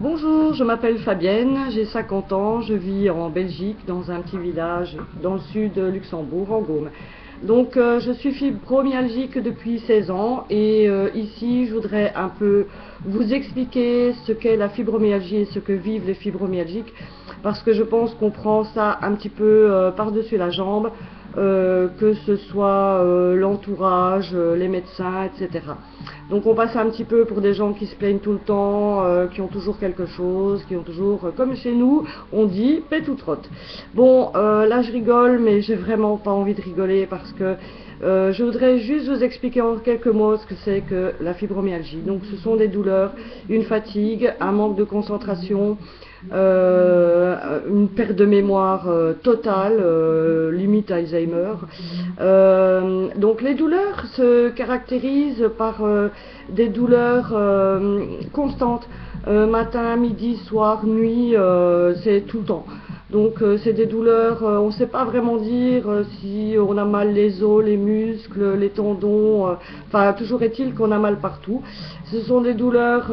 Bonjour, je m'appelle Fabienne, j'ai 50 ans, je vis en Belgique, dans un petit village dans le sud de Luxembourg, en Gaume. Donc je suis fibromyalgique depuis 16 ans et ici je voudrais un peu vous expliquer ce qu'est la fibromyalgie et ce que vivent les fibromyalgiques parce que je pense qu'on prend ça un petit peu par-dessus la jambe, que ce soit l'entourage, les médecins, etc. Donc on passe un petit peu pour des gens qui se plaignent tout le temps, qui ont toujours quelque chose, qui ont toujours, comme chez nous, on dit pète ou trotte. Bon, là je rigole, mais j'ai vraiment pas envie de rigoler parce que je voudrais juste vous expliquer en quelques mots ce que c'est que la fibromyalgie. Donc ce sont des douleurs, une fatigue, un manque de concentration, une perte de mémoire totale, limite Alzheimer. Donc les douleurs se caractérisent par des douleurs constantes, matin, midi, soir, nuit, c'est tout le temps. Donc c'est des douleurs, on ne sait pas vraiment dire si on a mal les os, les muscles, les tendons, enfin toujours est-il qu'on a mal partout. Ce sont des douleurs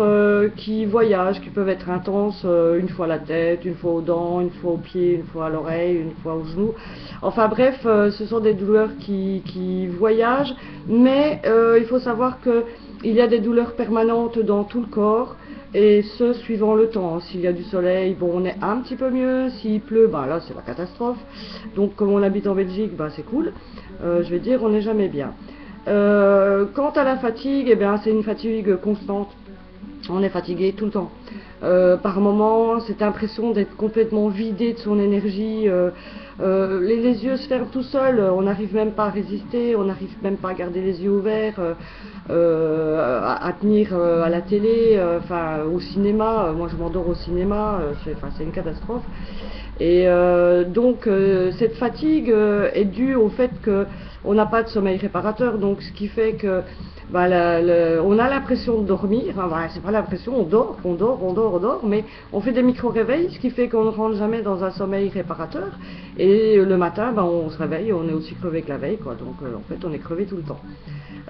qui voyagent, qui peuvent être intenses, une fois la tête, une fois aux dents, une fois aux pieds, une fois à l'oreille, une fois aux genoux. Enfin bref, ce sont des douleurs qui voyagent, mais il faut savoir qu'il y a des douleurs permanentes dans tout le corps. Et ce, suivant le temps. S'il y a du soleil, bon, on est un petit peu mieux. S'il pleut, bah là, c'est la catastrophe. Donc, comme on habite en Belgique, bah c'est cool. Je vais dire, on n'est jamais bien. Quant à la fatigue, eh bien, c'est une fatigue constante. On est fatigué tout le temps. Par moments, cette impression d'être complètement vidé de son énergie. Les yeux se ferment tout seuls, on n'arrive même pas à résister, on n'arrive même pas à garder les yeux ouverts, à tenir à la télé, enfin au cinéma. Moi je m'endors au cinéma, c'est une catastrophe. Et donc cette fatigue est due au fait qu'on n'a pas de sommeil réparateur, donc ce qui fait que bah, on a l'impression de dormir, enfin, bah, c'est pas l'impression, on dort, mais on fait des micro-réveils, ce qui fait qu'on ne rentre jamais dans un sommeil réparateur, et le matin, bah, on se réveille, on est aussi crevé que la veille, quoi. Donc en fait on est crevé tout le temps.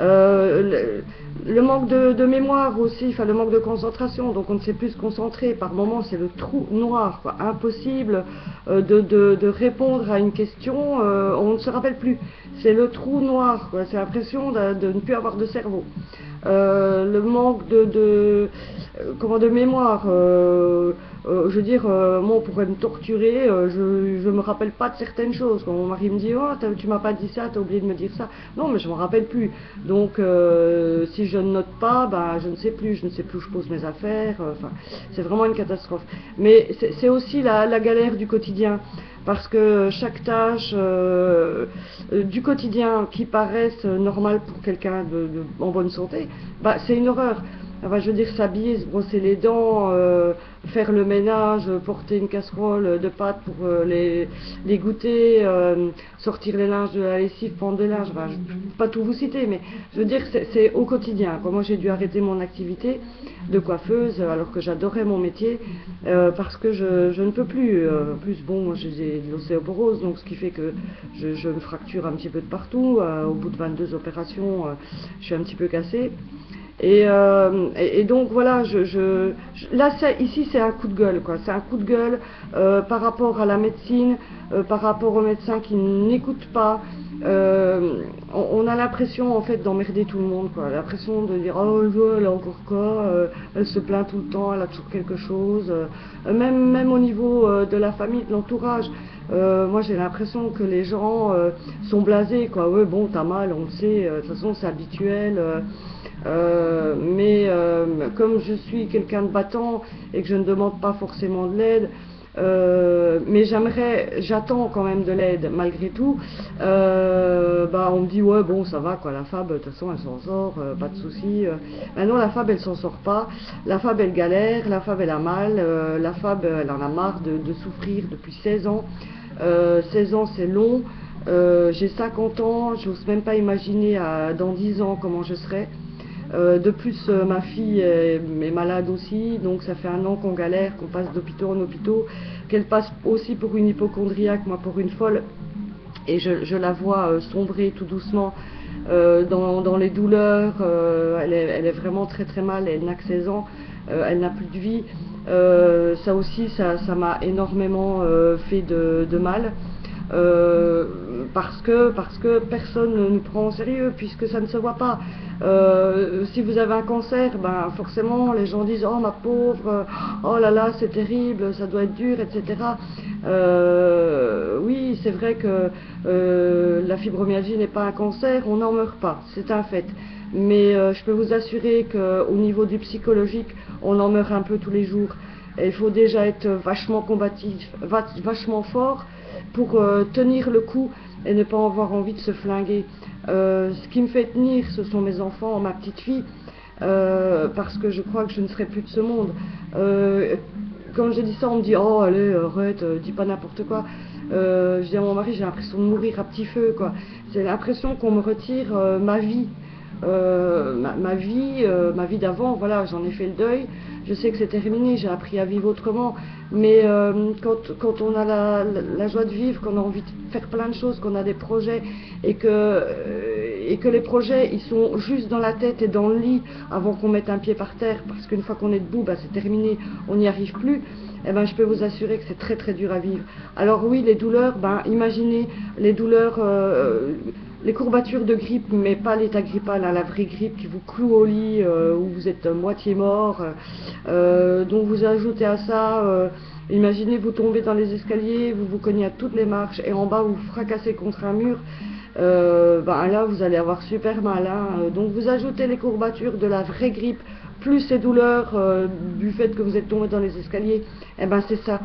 Le manque de mémoire aussi, enfin le manque de concentration, donc on ne sait plus se concentrer, par moments c'est le trou noir, quoi. Impossible de répondre à une question, on ne se rappelle plus, c'est le trou noir, quoi. C'est l'impression de ne plus avoir de cerveau. Le manque de mémoire, je veux dire, moi on pourrait me torturer, je me rappelle pas de certaines choses. Quand mon mari me dit oh tu m'as pas dit ça, t'as oublié de me dire ça, non mais je m'en rappelle plus. Donc si je ne note pas, bah, je ne sais plus où je pose mes affaires, enfin c'est vraiment une catastrophe. Mais c'est aussi la galère du quotidien. Parce que chaque tâche du quotidien qui paraisse normale pour quelqu'un en bonne santé, bah, c'est une horreur. Enfin, je veux dire, s'habiller, se brosser les dents, faire le ménage, porter une casserole de pâtes pour les goûter, sortir les linges de la lessive, prendre des linges. Enfin, je ne peux pas tout vous citer, mais je veux dire, c'est au quotidien. Moi, j'ai dû arrêter mon activité de coiffeuse alors que j'adorais mon métier parce que je ne peux plus. En plus, bon, moi j'ai de l'ostéoporose, donc ce qui fait que je me fracture un petit peu de partout. Au bout de 22 opérations, je suis un petit peu cassée. Et donc voilà, là ici c'est un coup de gueule, quoi. C'est un coup de gueule par rapport à la médecine, par rapport aux médecins qui n'écoutent pas. On a l'impression en fait d'emmerder tout le monde, quoi. L'impression de dire oh elle a encore quoi, elle se plaint tout le temps, elle a toujours quelque chose. Même au niveau de la famille, de l'entourage. Moi j'ai l'impression que les gens sont blasés, quoi. Ouais bon t'as mal, on le sait, de toute façon c'est habituel. Mais comme je suis quelqu'un de battant et que je ne demande pas forcément de l'aide, mais j'attends quand même de l'aide malgré tout, bah on me dit ouais bon ça va quoi, la Fab de toute façon elle s'en sort, pas de souci. Non la Fab elle s'en sort pas, la Fab elle galère, la Fab elle a mal, la Fab elle en a marre de souffrir depuis 16 ans. 16 ans c'est long, j'ai 50 ans, j'ose même pas imaginer dans 10 ans comment je serai. De plus, ma fille est malade aussi, donc ça fait 1 an qu'on galère, qu'on passe d'hôpitaux en hôpitaux, qu'elle passe aussi pour une hypochondriaque, moi pour une folle, et je la vois sombrer tout doucement dans les douleurs, elle est vraiment très très mal, elle n'a que 16 ans, elle n'a plus de vie. Ça aussi, ça m'a énormément fait de mal. Parce que personne ne nous prend au sérieux, puisque ça ne se voit pas. Si vous avez un cancer, ben forcément les gens disent oh ma pauvre, oh là là c'est terrible, ça doit être dur, etc. Oui, c'est vrai que la fibromyalgie n'est pas un cancer, on n'en meurt pas, c'est un fait. Mais je peux vous assurer qu'au niveau du psychologique, on en meurt un peu tous les jours. Et il faut déjà être vachement combatif, vachement fort pour tenir le coup et ne pas avoir envie de se flinguer. Ce qui me fait tenir, ce sont mes enfants, ma petite fille, parce que je crois que je ne serai plus de ce monde. Quand je dis ça, on me dit oh allez arrête, dis pas n'importe quoi. Je dis à mon mari, j'ai l'impression de mourir à petit feu, quoi. C'est l'impression qu'on me retire ma vie. Ma vie d'avant, voilà, j'en ai fait le deuil, je sais que c'est terminé, j'ai appris à vivre autrement, mais quand on a la joie de vivre, qu'on a envie de faire plein de choses, qu'on a des projets, et que les projets, ils sont juste dans la tête et dans le lit, avant qu'on mette un pied par terre, parce qu'une fois qu'on est debout, bah, c'est terminé, on n'y arrive plus, eh ben, je peux vous assurer que c'est très très dur à vivre. Alors oui, les douleurs, ben, imaginez les douleurs... les courbatures de grippe, mais pas l'état grippal, hein, la vraie grippe qui vous cloue au lit, où vous êtes moitié mort. Donc vous ajoutez à ça, imaginez vous tombez dans les escaliers, vous vous cognez à toutes les marches, et en bas vous fracassez contre un mur. Ben là vous allez avoir super mal. Hein. Donc vous ajoutez les courbatures de la vraie grippe, plus ces douleurs du fait que vous êtes tombé dans les escaliers. Et ben c'est ça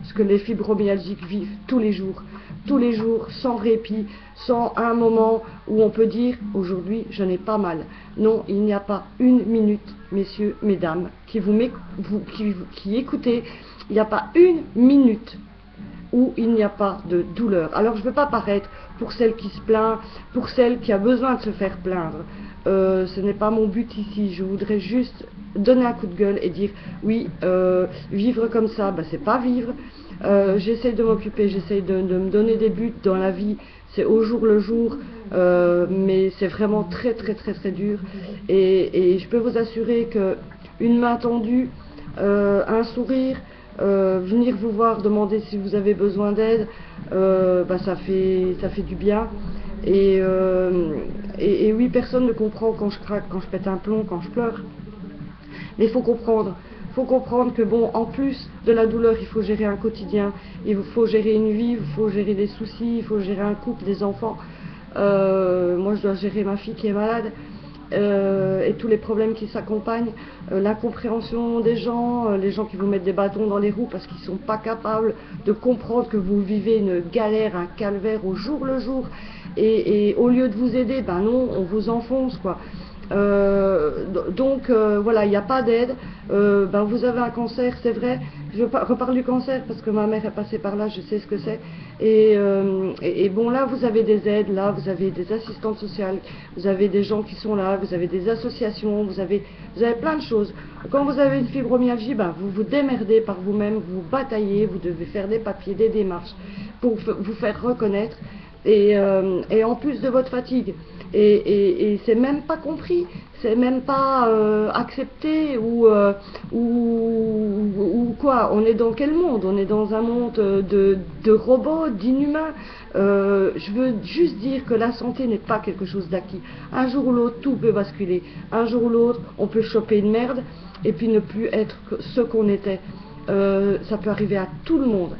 ce que les fibromyalgiques vivent tous les jours, sans répit, sans un moment où on peut dire aujourd'hui je n'ai pas mal. Non, il n'y a pas une minute, messieurs, mesdames, qui écoutez, il n'y a pas une minute où il n'y a pas de douleur. Alors je ne veux pas paraître pour celle qui se plaint, pour celle qui a besoin de se faire plaindre. Ce n'est pas mon but ici, je voudrais juste donner un coup de gueule et dire oui, vivre comme ça, bah, c'est pas vivre. J'essaie de m'occuper, j'essaie de me donner des buts dans la vie, c'est au jour le jour, mais c'est vraiment très très très très dur. Et je peux vous assurer que une main tendue, un sourire, venir vous voir, demander si vous avez besoin d'aide, bah, ça fait du bien. Et oui, personne ne comprend quand je craque, quand je pète un plomb, quand je pleure. Mais il faut comprendre que bon, en plus de la douleur, il faut gérer un quotidien, il faut gérer une vie, il faut gérer des soucis, il faut gérer un couple, des enfants. Moi, je dois gérer ma fille qui est malade. Et tous les problèmes qui s'accompagnent, l'incompréhension des gens, les gens qui vous mettent des bâtons dans les roues parce qu'ils ne sont pas capables de comprendre que vous vivez une galère, un calvaire au jour le jour, et au lieu de vous aider, ben non, on vous enfonce, quoi. Donc voilà, il n'y a pas d'aide. Ben vous avez un cancer, c'est vrai. Je reparle du cancer parce que ma mère est passée par là, je sais ce que c'est. Et bon, là vous avez des aides, là vous avez des assistantes sociales, vous avez des gens qui sont là, vous avez des associations, vous avez plein de choses. Quand vous avez une fibromyalgie, ben, vous vous démerdez par vous-même, vous bataillez, vous devez faire des papiers, des démarches pour vous faire reconnaître. Et en plus de votre fatigue. Et c'est même pas compris, c'est même pas accepté ou quoi. On est dans quel monde? On est dans un monde de robots, d'inhumains. Je veux juste dire que la santé n'est pas quelque chose d'acquis. Un jour ou l'autre, tout peut basculer. Un jour ou l'autre, on peut choper une merde et puis ne plus être ce qu'on était. Ça peut arriver à tout le monde,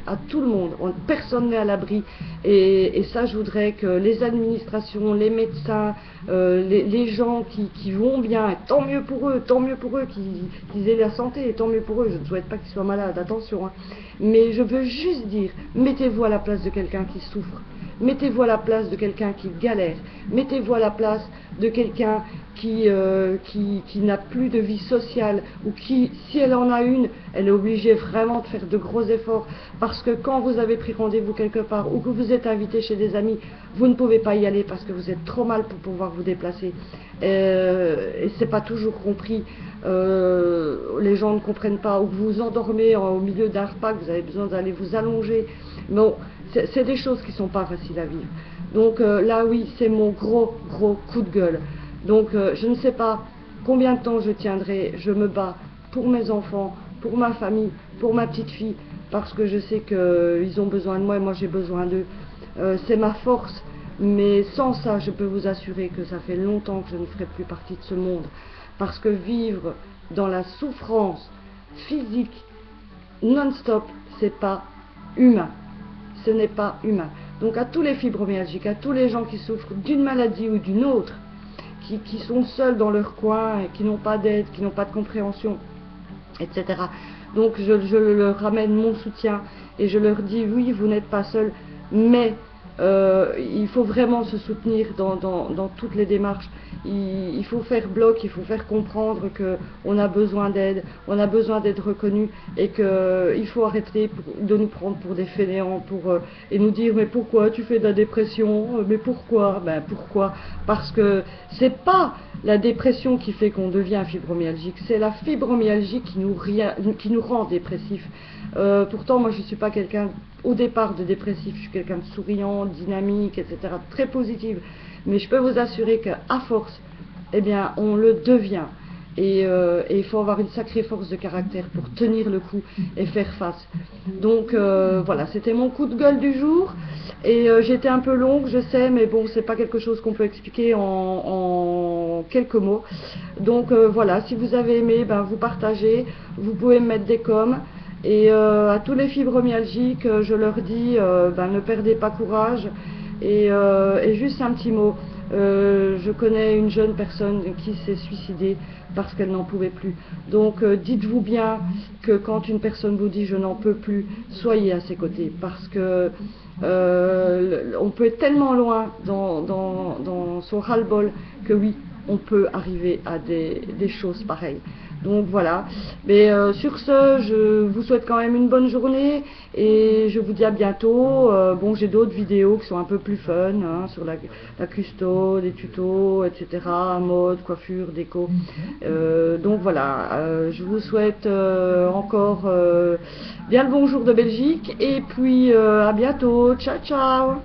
personne n'est à l'abri, et ça je voudrais que les administrations, les médecins, les gens qui vont bien, tant mieux pour eux qu'ils aient la santé, et tant mieux pour eux, je ne souhaite pas qu'ils soient malades, attention, hein. Mais je veux juste dire, mettez-vous à la place de quelqu'un qui souffre, mettez-vous à la place de quelqu'un qui galère, mettez-vous à la place de quelqu'un qui n'a plus de vie sociale, ou qui, si elle en a une, elle est obligée vraiment de faire de gros efforts, parce que quand vous avez pris rendez-vous quelque part, ou que vous êtes invité chez des amis, vous ne pouvez pas y aller parce que vous êtes trop mal pour pouvoir vous déplacer. Et c'est pas toujours compris. Les gens ne comprennent pas, ou que vous vous endormez au milieu d'un repas, que vous avez besoin d'aller vous allonger. Bon, c'est des choses qui sont pas faciles à vivre. Donc là oui, c'est mon gros coup de gueule. Donc je ne sais pas combien de temps je tiendrai, je me bats pour mes enfants, pour ma famille, pour ma petite fille, parce que je sais qu'ils ont besoin de moi et moi j'ai besoin d'eux. C'est ma force, mais sans ça, je peux vous assurer que ça fait longtemps que je ne ferai plus partie de ce monde. Parce que vivre dans la souffrance physique non-stop, c'est pas humain. Ce n'est pas humain. Donc à tous les fibromyalgiques, à tous les gens qui souffrent d'une maladie ou d'une autre, qui sont seuls dans leur coin, et qui n'ont pas d'aide, qui n'ont pas de compréhension, etc. Donc je leur ramène mon soutien et je leur dis oui, vous n'êtes pas seuls, mais il faut vraiment se soutenir dans toutes les démarches. Il faut faire bloc, il faut faire comprendre qu'on a besoin d'aide, on a besoin d'être reconnu et qu'il faut arrêter de nous prendre pour des fainéants et nous dire mais pourquoi tu fais de la dépression, mais pourquoi? Ben pourquoi? Parce que c'est pas la dépression qui fait qu'on devient fibromyalgique, c'est la fibromyalgie qui nous rend dépressifs. Pourtant moi je ne suis pas quelqu'un au départ de dépressif, je suis quelqu'un de souriant, dynamique, etc., très positive, mais je peux vous assurer qu'à force, eh bien on le devient, et il faut avoir une sacrée force de caractère pour tenir le coup et faire face. Donc voilà, c'était mon coup de gueule du jour, et j'étais un peu longue, je sais, mais bon, c'est pas quelque chose qu'on peut expliquer en quelques mots. Donc voilà, si vous avez aimé, ben, vous partagez, vous pouvez me mettre des coms. Et à tous les fibromyalgiques, je leur dis, ben, ne perdez pas courage. Et juste un petit mot, je connais une jeune personne qui s'est suicidée parce qu'elle n'en pouvait plus. Donc dites-vous bien que quand une personne vous dit je n'en peux plus, soyez à ses côtés, parce que on peut être tellement loin dans son ras-le-bol que oui, on peut arriver à des choses pareilles. Donc voilà, mais sur ce, je vous souhaite quand même une bonne journée et je vous dis à bientôt. Bon, j'ai d'autres vidéos qui sont un peu plus fun, hein, sur la custo, des tutos, etc., mode, coiffure, déco. Donc voilà, je vous souhaite encore bien le bonjour de Belgique et puis à bientôt. Ciao, ciao!